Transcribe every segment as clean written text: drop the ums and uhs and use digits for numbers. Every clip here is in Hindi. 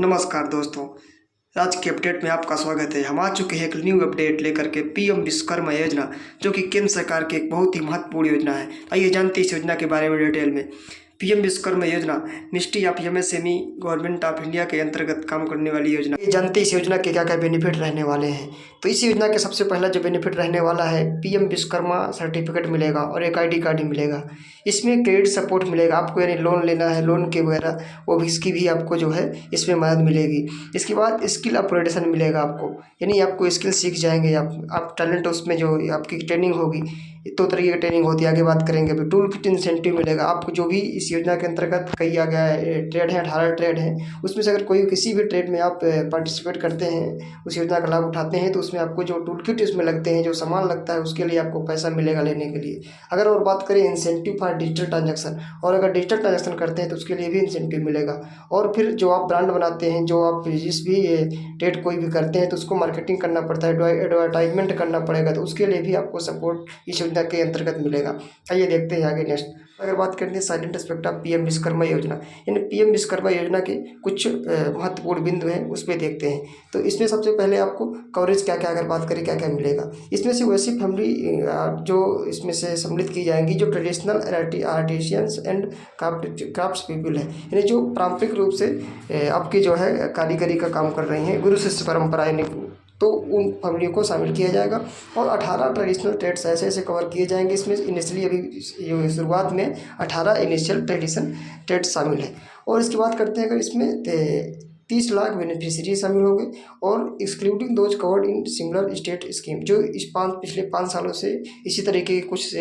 नमस्कार दोस्तों, आज के अपडेट में आपका स्वागत है। हम आ चुके हैं एक न्यू अपडेट लेकर के पीएम विश्वकर्मा योजना, जो कि केंद्र सरकार की एक बहुत ही महत्वपूर्ण योजना है। आइए जानते हैं इस योजना के बारे में डिटेल में। पीएम विश्वकर्मा योजना ministry of MSME government of India के अंतर्गत काम करने वाली योजना। ये जानते हैं इस योजना के क्या क्या बेनिफिट रहने वाले हैं। तो इस योजना के सबसे पहला जो बेनिफिट रहने वाला है, पीएम विश्वकर्मा सर्टिफिकेट मिलेगा और एक आईडी कार्ड ही मिलेगा। इसमें क्रेडिट सपोर्ट मिलेगा आपको, यानी लोन लेना है, लोन के वगैरह वो भी इसकी भी आपको जो है इसमें मदद मिलेगी। इसके बाद स्किल अपग्रेडेशन मिलेगा आपको, यानी आपको स्किल सीख जाएंगे आप टैलेंट, उसमें जो आपकी ट्रेनिंग होगी, दो तरीके की ट्रेनिंग होती है, आगे बात करेंगे। अभी टूल किट इंसेंटिव मिलेगा आपको, जो भी इस योजना के अंतर्गत कई आ गया है ट्रेड है, 18 ट्रेड हैं, उसमें से अगर कोई किसी भी ट्रेड में आप पार्टिसिपेट करते हैं, उस योजना का लाभ उठाते हैं, तो उसमें आपको जो टूल किट उसमें लगते हैं, जो सामान लगता है, उसके लिए आपको पैसा मिलेगा लेने के लिए। अगर और बात करें इंसेंटिव फॉर डिजिटल ट्रांजेक्शन, और अगर डिजिटल ट्रांजेक्शन करते हैं तो उसके लिए भी इंसेंटिव मिलेगा। और फिर जो आप ब्रांड बनाते हैं, जो आप जिस भी ट्रेड कोई भी करते हैं, तो उसको मार्केटिंग करना पड़ता है, एडवर्टाइजमेंट करना पड़ेगा, तो उसके लिए भी आपको सपोर्ट इस योजना के अंतर्गत मिलेगा। आइए देखते हैं आगे नेक्स्ट। अगर बात करते हैं silent aspect of PM Vishwakarma योजना, यानी पीएम विश्वकर्मा योजना के कुछ महत्वपूर्ण बिंदु हैं, उस पर देखते हैं। तो इसमें सबसे पहले आपको कवरेज क्या क्या, अगर बात करें क्या क्या मिलेगा, इसमें से वैसी फैमिली जो इसमें से सम्मिलित की जाएंगी जो traditional artisans and crafts people है, यानी जो पारंपरिक रूप से आपकी जो है कारीगरी का काम कर रही हैं, गुरु शिष्य परंपरा, यानी तो उन फैमिलियों को शामिल किया जाएगा। और 18 ट्रेडिशनल ट्रेड्स ऐसे ऐसे कवर किए जाएंगे। इसमें इनिशियली अभी शुरुआत में 18 इनिशियल ट्रेड्स शामिल है। और इसकी बात करते हैं अगर इसमें 30 लाख बेनिफिशियरी शामिल होंगे, और excluding those covered in similar state scheme, जो पिछले 5 सालों से इसी तरीके के कुछ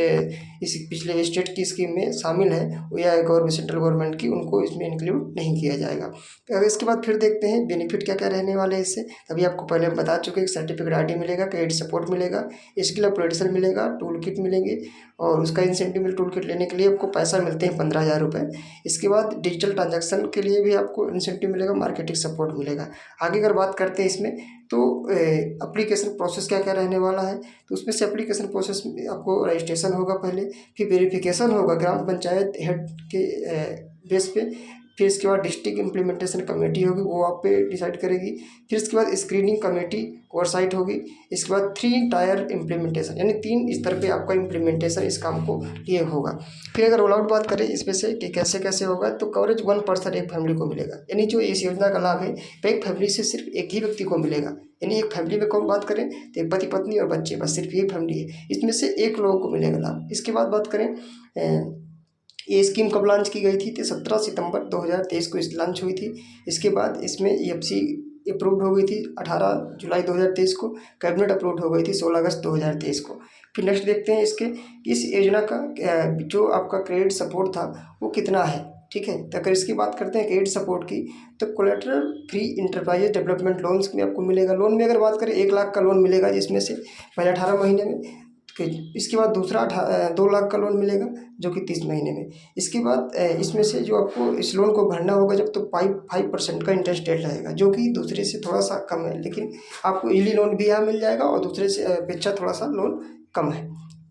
इस पिछले स्टेट की स्कीम में शामिल है, या सेंट्रल गवर्नमेंट की, उनको इसमें इंक्लूड नहीं किया जाएगा। तो अगर इसके बाद फिर देखते हैं बेनिफिट क्या क्या रहने वाले हैं इससे। तभी आपको पहले हम बता चुके हैं, सर्टिफिकेट आईडी मिलेगा, क्रेडिट सपोर्ट मिलेगा, स्किल अपग्रेडेशन मिलेगा, टूल किट मिलेंगे, और उसका इंसेंटिव टूल किट लेने के लिए आपको पैसा मिलते हैं 15,000 रुपये। इसके बाद डिजिटल ट्रांजैक्शन के लिए भी आपको इंसेंटिव मिलेगा, मार्केटिंग सपोर्ट मिलेगा। आगे अगर बात करते हैं इसमें, तो एप्लीकेशन प्रोसेस क्या क्या रहने वाला है। तो उसमें से एप्लीकेशन प्रोसेस में आपको रजिस्ट्रेशन होगा पहले, फिर वेरिफिकेशन होगा ग्राम पंचायत हेड के बेस पे, फिर इसके बाद डिस्ट्रिक्ट इम्प्लीमेंटेशन कमेटी होगी, वो आप पे डिसाइड करेगी। फिर इसके बाद स्क्रीनिंग कमेटी ओवरसाइट होगी। इसके बाद 3 टायर इम्प्लीमेंटेशन, यानी 3 स्तर पे आपका इम्प्लीमेंटेशन इस काम को लिए होगा। फिर अगर रोल आउट बात करें इसमें से कि कैसे कैसे होगा, तो कवरेज 1% एक फैमिली को मिलेगा, यानी जो इस योजना का लाभ है एक फैमिली से सिर्फ एक ही व्यक्ति को मिलेगा। यानी एक फैमिली में कौन बात करें तो एक पति पत्नी और बच्चे, बस सिर्फ ये फैमिली है, इसमें से एक लोगों को मिलेगा लाभ। इसके बाद बात करें ये स्कीम कब लॉन्च की गई थी, तो 17 सितंबर 2023 को इस लॉन्च हुई थी। इसके बाद इसमें EFC अप्रूव्ड हो गई थी 18 जुलाई 2023 को, कैबिनेट अप्रूव्ड हो गई थी 16 अगस्त 2023 को। फिर नेक्स्ट देखते हैं इसके कि इस योजना का जो आपका क्रेडिट सपोर्ट था वो कितना है, ठीक है। तो अगर इसकी बात करते हैं क्रेडिट सपोर्ट की, तो collateral free enterprise development loans में आपको मिलेगा। लोन में अगर बात करें 1 लाख का लोन मिलेगा, जिसमें से पहले 18 महीने में, इसके बाद दूसरा 2 लाख का लोन मिलेगा, जो कि 30 महीने में। इसके बाद इसमें से जो आपको इस लोन को भरना होगा जब, तो 5% का इंटरेस्ट रेट रहेगा, जो कि दूसरे से थोड़ा सा कम है, लेकिन आपको इजीली लोन भी यहाँ मिल जाएगा, और दूसरे से अपेक्षा थोड़ा सा लोन कम है,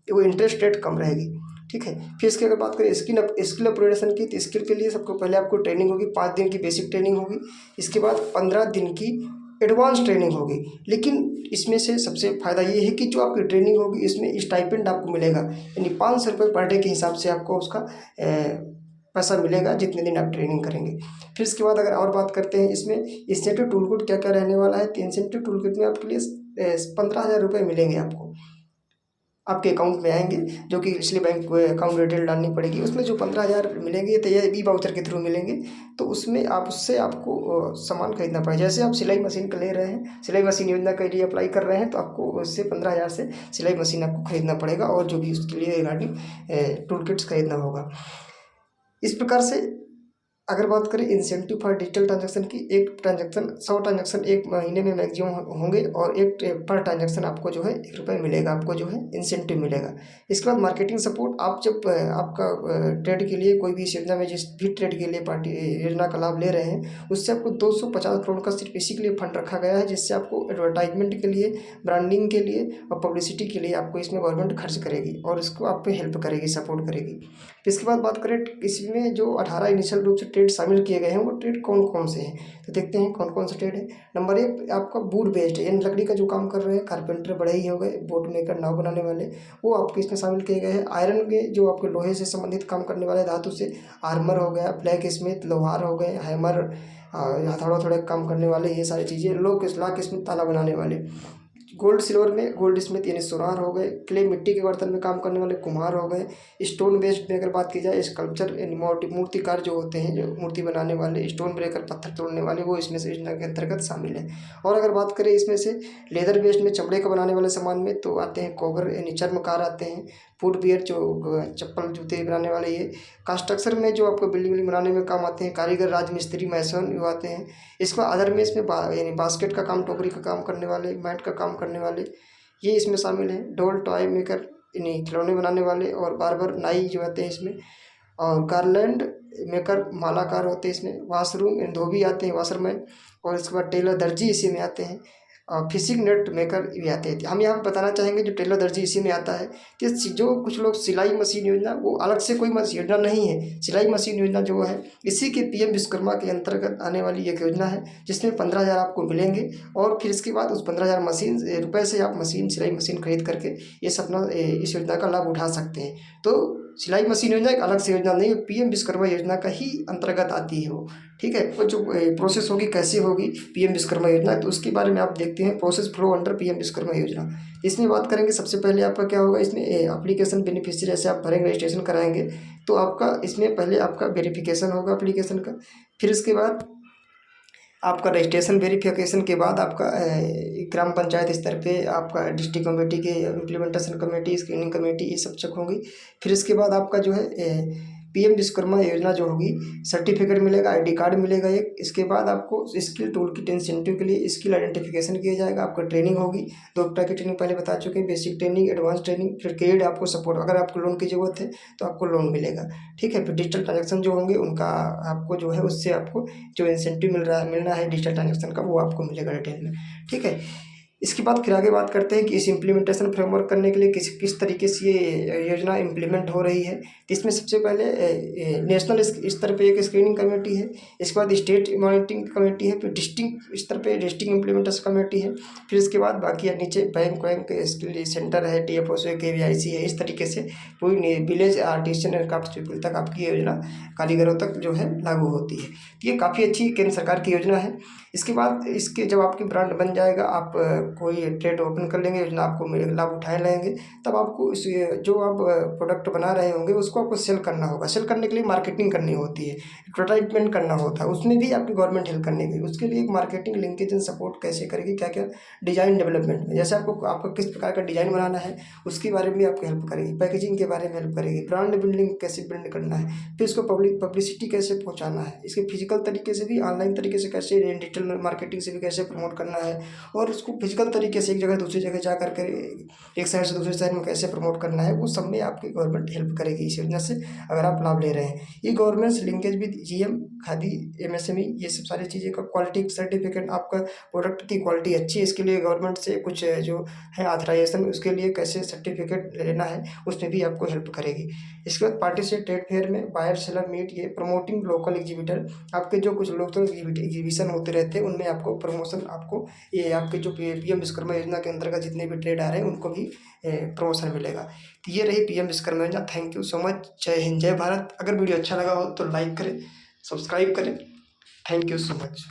वो इंटरेस्ट रेट कम रहेगी, ठीक है। फिर इसकी अगर बात करें स्किल अपग्रेडेशन की, तो स्किल के लिए सबको पहले आपको ट्रेनिंग होगी, 5 दिन की बेसिक ट्रेनिंग होगी। इसके बाद 15 दिन की एडवांस ट्रेनिंग होगी। लेकिन इसमें से सबसे फ़ायदा ये है कि जो आपकी ट्रेनिंग होगी इसमें स्टाइपेंड आपको मिलेगा, यानी 500 रुपये पर डे के हिसाब से आपको उसका पैसा मिलेगा जितने दिन आप ट्रेनिंग करेंगे। फिर इसके बाद अगर और बात करते हैं इसमें इंसेंटिव टूल किट क्या क्या रहने वाला है, तो इंसेंटिव टूल किट में आपके लिए 15,000 रुपये मिलेंगे, आपके अकाउंट में आएंगे, जो कि इसलिए बैंक अकाउंट डिटेल डालनी पड़ेगी। उसमें जो 15,000 मिलेंगे तो ये ई वाउचर के थ्रू मिलेंगे, तो उसमें उससे आपको सामान खरीदना पड़ेगा। जैसे आप सिलाई मशीन का ले रहे हैं, सिलाई मशीन योजना के लिए अप्लाई कर रहे हैं, तो आपको उससे 15,000 से सिलाई मशीन आपको खरीदना पड़ेगा, और जो भी उसके लिए रिगार्डिंग टूल किट्स खरीदना होगा। इस प्रकार से अगर बात करें इंसेंटिव फॉर डिजिटल ट्रांजैक्शन की, 100 ट्रांजैक्शन एक महीने में मैक्सिमम होंगे, और एक पर ट्रांजैक्शन आपको जो है 1 रुपये मिलेगा, आपको जो है इंसेंटिव मिलेगा। इसके बाद मार्केटिंग सपोर्ट, आप जब आपका ट्रेड के लिए कोई भी इस योजना में जिस भी ट्रेड के लिए पार्टी योजना का लाभ ले रहे हैं, उससे आपको 250 करोड़ का सिर्फ इसी के लिए फंड रखा गया है, जिससे आपको एडवर्टाइजमेंट के लिए, ब्रांडिंग के लिए और पब्लिसिटी के लिए आपको इसमें गवर्नमेंट खर्च करेगी, और इसको आप पे हेल्प करेगी, सपोर्ट करेगी। इसके बाद बात करें इसमें जो 18 इनिशियल रूप से ट्रेड शामिल किए गए हैं वो ट्रेड कौन कौन से हैं, तो देखते हैं कौन कौन से ट्रेड है। नंबर 1 आपका वुड बेस्ड है, यानी लकड़ी का जो काम कर रहे हैं, कारपेंटर बढ़ई हो गए, बोट मेकर नाव बनाने वाले, वो आपके इसमें शामिल किए गए हैं। आयरन के जो आपके लोहे से संबंधित काम करने वाले धातु से, आर्मर हो गया, ब्लैक स्मिथ, लोहार हो गए, हैमर, हथौड़ा थोड़े काम करने वाले, ये सारी चीज़ें। लॉक स्मिथ, ताला बनाने वाले। गोल्ड सिल्वर में गोल्ड स्मिथ यानी सुरार हो गए। क्ले मिट्टी के बर्तन में काम करने वाले कुम्हार हो गए। स्टोन बेस्ड में अगर बात की जाए, स्कल्पचर यानी मूर्तिकार जो होते हैं, जो मूर्ति बनाने वाले, स्टोन ब्रेकर पत्थर तोड़ने वाले, वो इसमें से योजना के अंतर्गत शामिल है। और अगर बात करें इसमें से लेदर बेस्ड में, चमड़े का बनाने वाले सामान में, तो आते हैं कोबर यानी चर्मकार आते हैं, फुटवियर जो चप्पल जूते बनाने वाले, ये कंस्ट्रक्शन में जो आपको बिल्डिंग बनाने में काम आते हैं, कारीगर, राजमिस्त्री, मैसन वो आते हैं। इसमें अदर में इसमें यानी बास्केट का काम, टोकरी का काम करने वाले, मैट का काम करने वाले, ये इसमें शामिल हैं। डॉल, टॉय मेकर यानी खिलौने बनाने वाले, और बार्बर, नाई जो आते हैं इसमें, और गारलैंड मेकर, मालाकार होते हैं इसमें। वाशरूम एंड धोबी आते हैं, वाशरमैन, और इसके बाद टेलर, दर्जी इसी में आते हैं। फिशिंग नेट मेकर भी आते हैं। हम यहाँ बताना चाहेंगे जो टेलर, दर्जी इसी में आता है। कि जो कुछ लोग सिलाई मशीन योजना, वो अलग से कोई योजना नहीं है। सिलाई मशीन योजना जो है इसी के पीएम विश्वकर्मा के अंतर्गत आने वाली एक योजना है, जिसमें 15,000 आपको मिलेंगे, और फिर इसके बाद उस 15,000 रुपये से आप सिलाई मशीन खरीद करके ये सपना इस योजना का लाभ उठा सकते हैं। तो सिलाई मशीन योजना एक अलग से योजना नहीं है, पीएम विश्वकर्मा योजना का ही अंतर्गत आती है वो, ठीक है। वो जो प्रोसेस होगी, कैसे होगी पीएम विश्वकर्मा योजना, तो उसके बारे में आप देखते हैं, process flow under PM Vishwakarma योजना। इसमें बात करेंगे, सबसे पहले आपका क्या होगा, इसमें एप्लीकेशन बेनिफिशियरी ऐसे आप भरेंगे, रजिस्ट्रेशन कराएंगे, तो आपका इसमें पहले आपका वेरिफिकेशन होगा एप्लीकेशन का। फिर इसके बाद आपका रजिस्ट्रेशन, वेरिफिकेशन के बाद आपका ग्राम पंचायत स्तर पे आपका डिस्ट्रिक्ट कमेटी के इम्प्लीमेंटेशन कमेटी, स्क्रीनिंग कमेटी, ये सब चेक होंगी। फिर इसके बाद आपका जो है पीएम विश्वकर्मा योजना जो होगी, सर्टिफिकेट मिलेगा, आईडी कार्ड मिलेगा एक। इसके बाद आपको स्किल टूल किट इंसेंटिव के लिए स्किल आइडेंटिफिकेशन किया जाएगा, आपका ट्रेनिंग होगी। 2 तरह की ट्रेनिंग पहले बता चुके हैं, बेसिक ट्रेनिंग, एडवांस ट्रेनिंग। फिर क्रेडिट आपको सपोर्ट, अगर आपको लोन की ज़रूरत है तो आपको लोन मिलेगा, ठीक है। फिर डिजिटल ट्रांजेक्शन जो होंगे उनका आपको जो है, उससे आपको जो इंसेंटिव मिलना है डिजिटल ट्रांजेक्शन का, वो आपको मिलेगा डिटेल में, ठीक है। इसके बाद फिर आगे बात करते हैं कि इस इम्प्लीमेंटेशन फ्रेमवर्क करने के लिए किस तरीके से ये योजना इम्प्लीमेंट हो रही है। तो इसमें सबसे पहले नेशनल स्तर पे एक स्क्रीनिंग कमेटी है, इसके बाद स्टेट मॉनिटरिंग कमेटी है, फिर डिस्ट्रिक्ट स्तर पे डिस्ट्रिक्ट इम्प्लीमेंटेशन कमेटी है, फिर इसके बाद बाकी नीचे बैंक स्किल सेंटर है, TFO से KVIC है। इस तरीके से पूरी village artisan and craft people तक आपकी ये योजना, कारीगरों तक जो है लागू होती है। तो ये काफ़ी अच्छी केंद्र सरकार की योजना है। इसके बाद इसके जब आपकी ब्रांड बन जाएगा, आप कोई ट्रेड ओपन कर लेंगे, योजना आपको लाभ उठाए लेंगे, तब आपको इस जो आप प्रोडक्ट बना रहे होंगे उसको आपको सेल करना होगा। सेल करने के लिए मार्केटिंग करनी होती है, एडवर्टाइजमेंट करना होता है, उसमें भी आपकी गवर्नमेंट हेल्प करने की। उसके लिए मार्केटिंग लिंकेज एंड सपोर्ट कैसे करेगी, क्या क्या डिजाइन डेवलपमेंट में, जैसे आपको किस प्रकार का डिजाइन बनाना है उसके बारे में आपको हेल्प करेगी, पैकेजिंग के बारे में हेल्प करेगी, ब्रांड बिल्डिंग कैसे बिल्ड करना है, फिर इसको पब्लिसिटी कैसे पहुँचाना है, इसके फिजिकल तरीके से भी, ऑनलाइन तरीके से कैसे, डिजिटल मार्केटिंग से भी कैसे प्रमोट करना है, और उसको फिजिकल तरीके से एक जगह दूसरी जगह जा करके एक शहर से दूसरे शहर में कैसे प्रमोट करना है, वो सब में आपकी गवर्नमेंट हेल्प करेगी इस योजना से, अगर आप लाभ ले रहे हैं। ये government linkage with GM, khadi, MSME, ये सब सारी चीज़ें का क्वालिटी सर्टिफिकेट, आपका प्रोडक्ट की क्वालिटी अच्छी है, इसके लिए गवर्नमेंट से कुछ जो है ऑथराइजेशन, उसके लिए कैसे सर्टिफिकेट लेना है, उसमें भी आपको हेल्प करेगी। इसके बाद पार्टिसिपेट ट्रेड फेयर में, बायर सेलर मीट, ये प्रमोटिंग लोकल एग्जीबिटर, आपके जो कुछ लोकल एग्जीबिशन होते रहते हैं उनमें आपको प्रमोशन, आपको ये आपके जो पीएम विश्वकर्मा योजना के अंतर्गत जितने भी ट्रेड आ रहे हैं उनको भी प्रमोशन मिलेगा। तो ये रही पीएम विश्वकर्मा योजना। Thank you so much. जय हिंद, जय भारत। अगर वीडियो अच्छा लगा हो तो लाइक करें, सब्सक्राइब करें। Thank you so much.